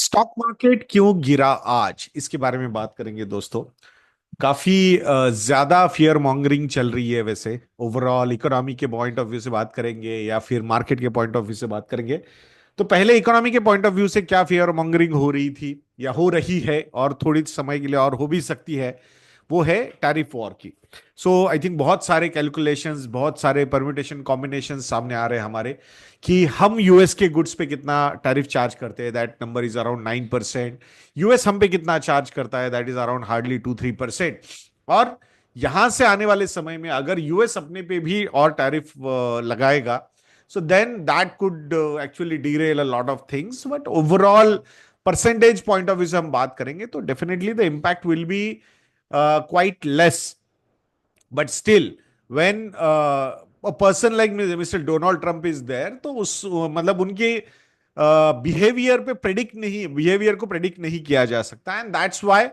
Stock market क्यों गिरा आज, इसके बारे में बात करेंगे दोस्तों। काफी ज्यादा फियर मॉन्गरिंग चल रही है। वैसे ओवरऑल इकोनॉमी के पॉइंट ऑफ व्यू से बात करेंगे या फिर मार्केट के पॉइंट ऑफ व्यू से बात करेंगे, तो पहले इकोनॉमी के पॉइंट ऑफ व्यू से क्या फियर मॉन्गरिंग हो रही थी या हो रही है और थोड़ी समय के लिए और हो भी सकती है, वो है टैरिफ वॉर की। सो आई थिंक बहुत सारे कैलकुलेशंस, बहुत सारे परम्यूटेशन कॉम्बिनेशन सामने आ रहे हैं हमारे कि हम यूएस के गुड्स पे कितना टैरिफ चार्ज करते हैं। That number is around 9%। US हम पे कितना चार्ज करता है, दैट इज अराउंड हार्डली 2-3%। और यहां से आने वाले समय में अगर यूएस अपने पे भी और टैरिफ लगाएगा, so then that could actually derail a lot of things, but overall percentage point of view से हम बात करेंगे तो definitely the impact will be quite less. But still, when a person like Mr. Donald Trump is there, तो उस मतलब उनके behaviour को प्रेडिक्ट नहीं किया जा सकता। एंड दैट्स वाई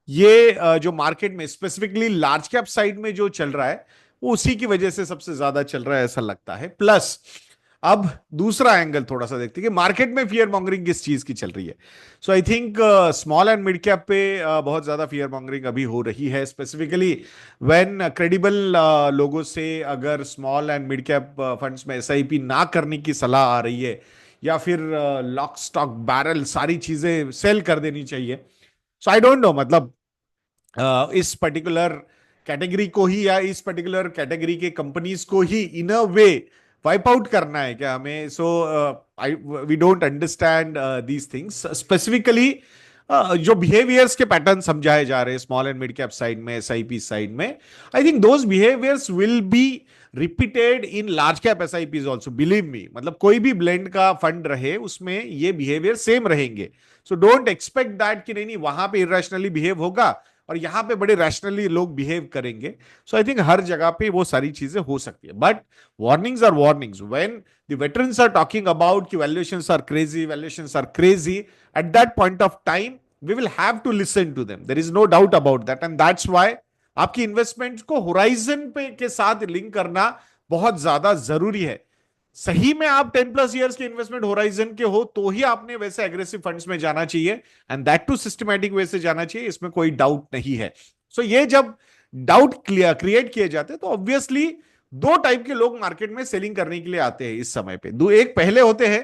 ये जो मार्केट में स्पेसिफिकली लार्ज कैप साइड में जो चल रहा है, वो उसी की वजह से सबसे ज्यादा चल रहा है ऐसा लगता है। प्लस अब दूसरा एंगल थोड़ा सा देखते हैं कि मार्केट में फियर मॉन्गरिंग किस चीज की चल रही है। So I think small and mid cap पे बहुत ज्यादा फियर मॉन्गरिंग अभी हो रही है, स्पेसिफिकली व्हेन क्रेडिबल लोगों से अगर small and mid cap funds में एसआईपी ना करने की सलाह आ रही है या फिर लॉक स्टॉक बैरल सारी चीजें सेल कर देनी चाहिए। सो आई डोंट नो, मतलब इस पर्टिकुलर कैटेगरी को ही या इस पर्टिकुलर कैटेगरी के कंपनीज को ही इन अ वे वाइप आउट करना है क्या हमें। So I we don't understand these things specifically. जो बिहेवियर्स के पैटर्न समझाए जा रहे हैं small and mid cap side में, एसआईपी साइड में, I think those behaviours will be repeated in large cap SIPs also, believe me. मतलब कोई भी ब्लेंड का फंड रहे उसमें ये बिहेवियर सेम रहेंगे। सो डोंट एक्सपेक्ट दैट कि नहीं नहीं वहां पे इरेशनली बिहेव होगा और यहां पे बड़े रैशनली लोग बिहेव करेंगे। सो आई थिंक हर जगह पे वो सारी चीजें हो सकती है, but warnings are warnings. When the veterans are talking about कि valuations are crazy, valuations are crazy, at that point of time we will have to listen to them, there is no doubt about that, and that's why आपकी investment को horizon पे के साथ link करना बहुत ज्यादा जरूरी है। सही में आप 10+ इयर्स के इन्वेस्टमेंट होराइजन के हो तो ही आपने वैसे एग्रेसिव फंड्स में जाना चाहिए, and that to systematic way से जाना चाहिए, इसमें कोई डाउट नहीं है। सो ये जब डाउट क्रिएट किए जाते हैं तो ऑब्वियसली दो टाइप के लोग मार्केट में सेलिंग करने के लिए आते हैं इस समय पे। दो एक पहले होते हैं,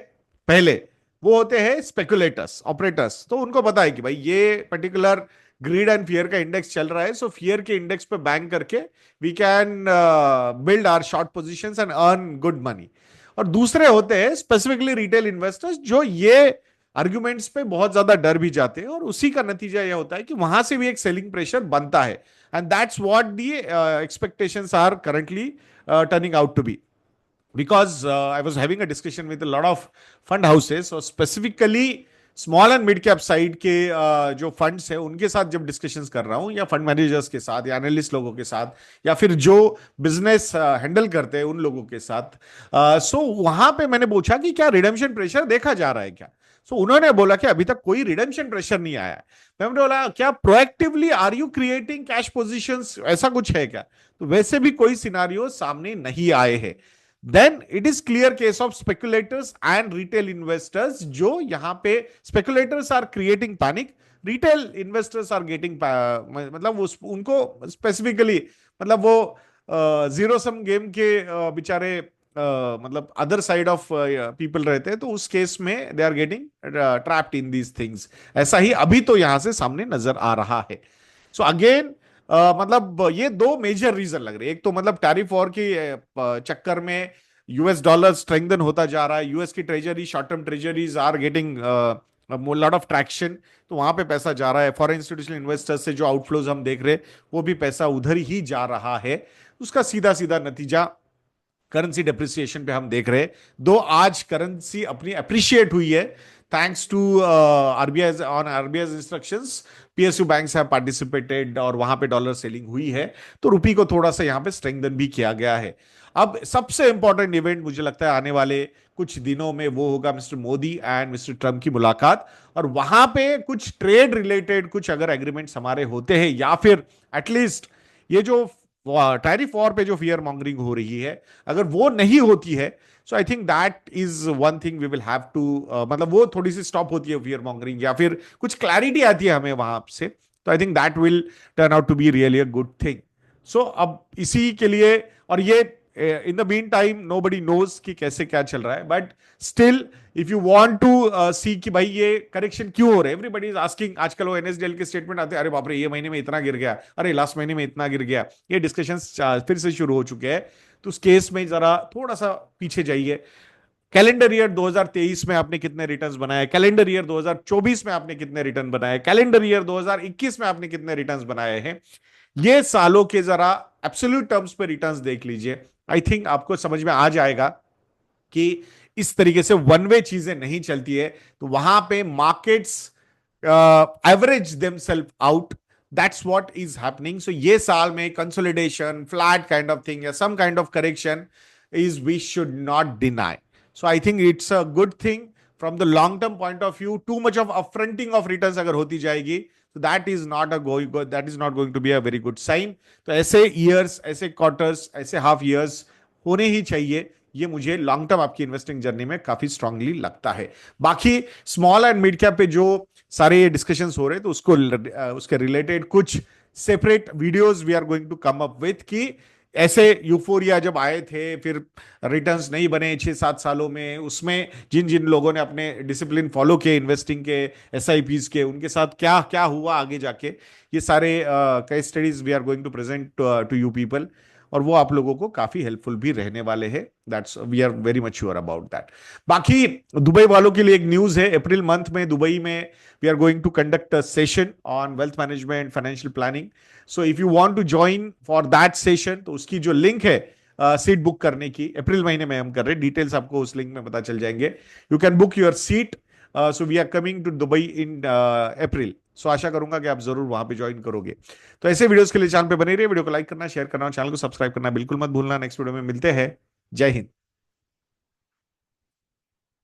पहले वो होते हैं स्पेकुलेटर्स, ऑपरेटर्स। तो उनको पता है कि भाई ये पर्टिकुलर ग्रीड एंड फियर का इंडेक्स चल रहा है, सो फियर के इंडेक्स पे बैंक करके we can build our short positions and earn good money. और दूसरे होते हैं स्पेसिफिकली रिटेल इन्वेस्टर्स जो ये आर्ग्यूमेंट्स पे बहुत ज्यादा डर भी जाते हैं, और उसी का नतीजा यह होता है कि वहां से भी एक सेलिंग प्रेशर बनता है। And that's what the expectations are currently turning out to be, because I was having a discussion with a lot of fund houses, so specifically small and mid cap side के जो funds है उनके साथ जब discussions कर रहा हूं, या फंड मैनेजर्स के साथ, या एनालिस्ट लोगों के साथ, या फिर जो बिजनेस हैंडल करते हैं उन लोगों के साथ, सो वहां पे मैंने पूछा कि क्या रिडेम्पशन प्रेशर देखा जा रहा है क्या। सो उन्होंने बोला कि अभी तक कोई रिडेम्पशन प्रेशर नहीं आया है। मैंने बोला क्या proactively are you creating cash positions, ऐसा कुछ है क्या। तो वैसे भी कोई सिनारियो सामने नहीं आए हैं। Then it is clear case of speculators and retail investors, जो यहां पे speculators are creating panic, retail investors are getting, मतलब उनको स्पेसिफिकली, मतलब वो जीरो सम गेम के बेचारे मतलब अदर साइड ऑफ पीपल रहते हैं, तो उस केस में they are getting trapped in these things. ऐसा ही अभी तो यहां से सामने नजर आ रहा है। सो अगेन मतलब ये दो मेजर रीजन लग रहे हैं। एक तो मतलब टैरिफ वॉर के चक्कर में यूएस डॉलर स्ट्रेंथन होता जा रहा है, यूएस की treasury, short term treasuries are getting lot of traction, तो वहां पे पैसा जा रहा है। फॉरेन इंस्टीट्यूशनल इन्वेस्टर्स से जो आउटफ्लोज हम देख रहे हैं वो भी पैसा उधर ही जा रहा है। उसका सीधा सीधा नतीजा करेंसी डेप्रिसिएशन पे हम देख रहे हैं। दो आज करेंसी अपनी अप्रिशिएट हुई है thanks to RBI, on RBI instructions PSU banks have participated और वहां पे डॉलर सेलिंग हुई है, तो रुपी को थोड़ा सा यहां पे स्ट्रेंथन भी किया गया है। अब सबसे इंपॉर्टेंट इवेंट मुझे लगता है आने वाले कुछ दिनों में वो होगा mister Modi and mister Trump की मुलाकात, और वहां पे कुछ ट्रेड रिलेटेड कुछ अगर एग्रीमेंट्स हमारे होते हैं, या फिर एटलीस्ट ये जो टैरिफ वॉर पे जो फियर मॉन्गरिंग हो रही है, अगर वो नहीं होती है, so I think that is one thing we will have to, मतलब वो थोड़ी सी स्टॉप होती है फियर मॉन्गरिंग, या फिर कुछ क्लैरिटी आती है हमें वहां से, तो I think that will turn out to be really a good thing. So अब इसी के लिए, और ये in the meantime nobody knows कि कैसे क्या चल रहा है, but still if you want to see कि भाई ये करेक्शन क्यों हो रहा है, एवरीबॉडी इज आस्किंग। आजकल वो एनएसडीएल के स्टेटमेंट आते हैं, अरे बाप रे ये महीने में इतना गिर गया, अरे लास्ट महीने में इतना गिर गया, ये डिस्कशंस फिर से शुरू हो चुके हैं। तो उस केस में जरा थोड़ा सा पीछे जाइए। कैलेंडर ईयर 2023 में आपने कितने रिटर्न्स बनाए, कैलेंडर ईयर 2024 में आपने कितने रिटर्न बनाए, कैलेंडर ईयर 2021 में आपने कितने रिटर्न्स बनाए हैं, ये सालों के जरा एब्सोल्यूट टर्म्स पे रिटर्न्स देख लीजिए। आई थिंक आपको समझ में आ जाएगा कि इस तरीके से वन वे चीजें नहीं चलती है, तो वहां पे markets average themselves out, that's what is happening. So ये साल में consolidation, flat kind of thing या some kind of correction is we should not deny. So I think it's a good thing from the long term point of view. Too much of upfronting of returns अगर होती जाएगी, तो that is not that is not going to be a very good sign. तो ऐसे years, ऐसे quarters, ऐसे half years होने ही चाहिए, ये मुझे लॉन्ग टर्म आपकी इन्वेस्टिंग जर्नी में काफी स्ट्रांगली लगता है। बाकी स्मॉल एंड मिड कैप पे जो सारे ये हो रहे हैं, तो उसको उसके रिलेटेड कुछ separate videos we are going to come up with, कि ऐसे यूफोरिया जब आए थे, फिर रिटर्न्स नहीं बने 6-7 सालों में, उसमें जिन जिन लोगों ने अपने डिसिप्लिन फॉलो किए इन्वेस्टिंग के, एसआईपीज के, उनके साथ क्या क्या हुआ आगे जाके, ये सारे case studies we are going to present to you people, और वो आप लोगों को काफी हेल्पफुल भी रहने वाले हैं। That's we are very much sure about that. बाकी दुबई वालों के लिए एक न्यूज है, अप्रैल मंथ में दुबई में we are going to conduct a session on wealth management, financial planning. So if you want to join for that session, तो उसकी जो लिंक है सीट बुक करने की, अप्रैल महीने में हम कर रहे हैं, डिटेल्स आपको उस लिंक में पता चल जाएंगे। You can book your seat. So we are coming to Dubai in April. सो आशा करूंगा कि आप जरूर वहां पे ज्वाइन करोगे। तो ऐसे वीडियोस के लिए चैनल पे बने रहिए, वीडियो को लाइक करना, शेयर करना और चैनल को सब्सक्राइब करना बिल्कुल मत भूलना। नेक्स्ट वीडियो में मिलते हैं। जय हिंद।